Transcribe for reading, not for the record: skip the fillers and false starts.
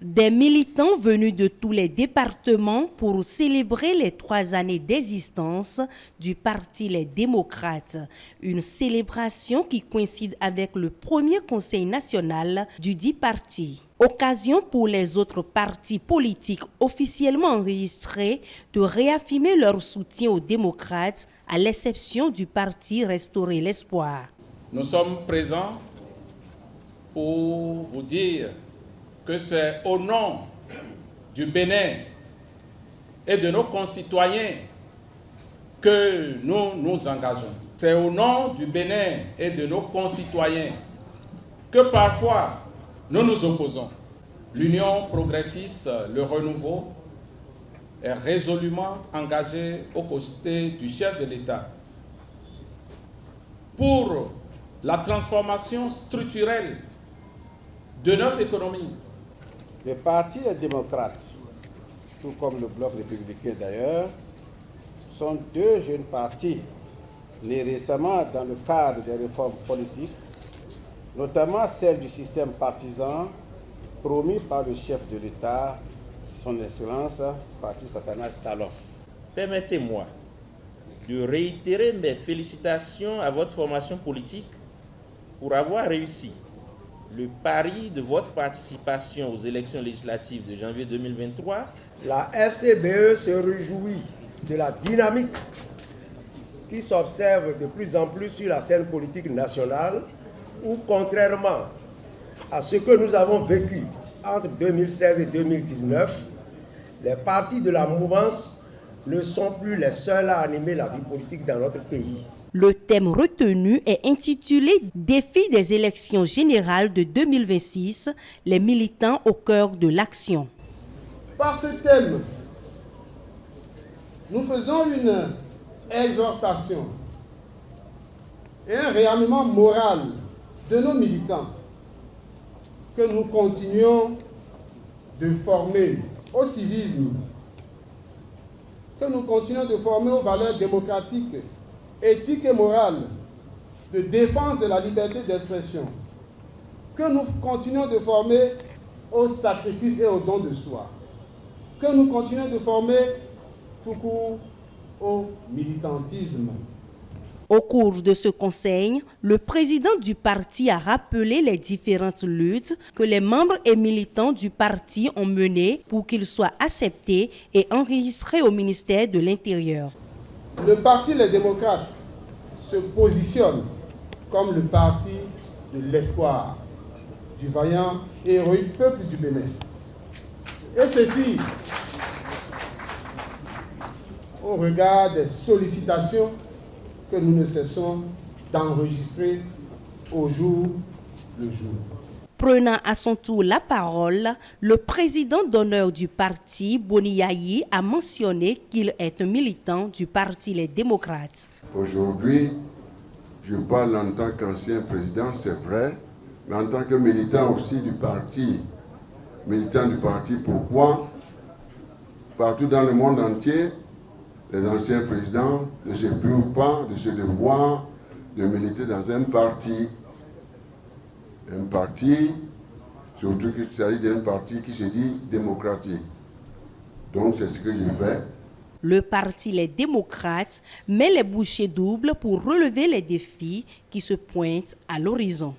Des militants venus de tous les départements pour célébrer les 3 années d'existence du Parti Les Démocrates. Une célébration qui coïncide avec le premier conseil national du dit parti. Occasion pour les autres partis politiques officiellement enregistrés de réaffirmer leur soutien aux démocrates, à l'exception du parti Restaurer l'Espoir. Nous sommes présents pour vous dire que c'est au nom du Bénin et de nos concitoyens que nous nous engageons. C'est au nom du Bénin et de nos concitoyens que parfois nous nous opposons. L'Union progressiste, le renouveau, est résolument engagée aux côtés du chef de l'État pour la transformation structurelle de notre économie. Le Parti des démocrates, tout comme le Bloc républicain d'ailleurs, sont 2 jeunes partis nés récemment dans le cadre des réformes politiques, notamment celle du système partisan promis par le chef de l'État, son Excellence, Patrice Athanase Talon. Permettez-moi de réitérer mes félicitations à votre formation politique pour avoir réussi le pari de votre participation aux élections législatives de janvier 2023. La FCBE se réjouit de la dynamique qui s'observe de plus en plus sur la scène politique nationale, où contrairement à ce que nous avons vécu entre 2016 et 2019, les partis de la mouvance ne sont plus les seuls à animer la vie politique dans notre pays. Le thème retenu est intitulé « Défi des élections générales de 2026, les militants au cœur de l'action ». Par ce thème, nous faisons une exhortation et un réarmement moral de nos militants que nous continuions de former au civisme, que nous continuons de former aux valeurs démocratiques, éthiques et morales, de défense de la liberté d'expression, que nous continuons de former au sacrifice et au don de soi, que nous continuons de former tout court au militantisme. Au cours de ce conseil, le président du parti a rappelé les différentes luttes que les membres et militants du parti ont menées pour qu'ils soient acceptés et enregistrés au ministère de l'Intérieur. Le Parti Les Démocrates se positionne comme le parti de l'espoir du vaillant et héroïque peuple du Bénin. Et ceci, au regard des sollicitations que nous ne cessons d'enregistrer au jour le jour. Prenant à son tour la parole, le président d'honneur du parti, Boni Yayi, a mentionné qu'il est un militant du Parti Les Démocrates. Aujourd'hui, je parle en tant qu'ancien président, c'est vrai, mais en tant que militant aussi du parti. Militant du parti, pourquoi? Partout dans le monde entier, les anciens présidents ne se privent pas de ce devoir de militer dans un parti. Un parti, surtout qu'il s'agit d'un parti qui se dit démocratique. Donc c'est ce que je fais. Le Parti Les Démocrates met les bouchées doubles pour relever les défis qui se pointent à l'horizon.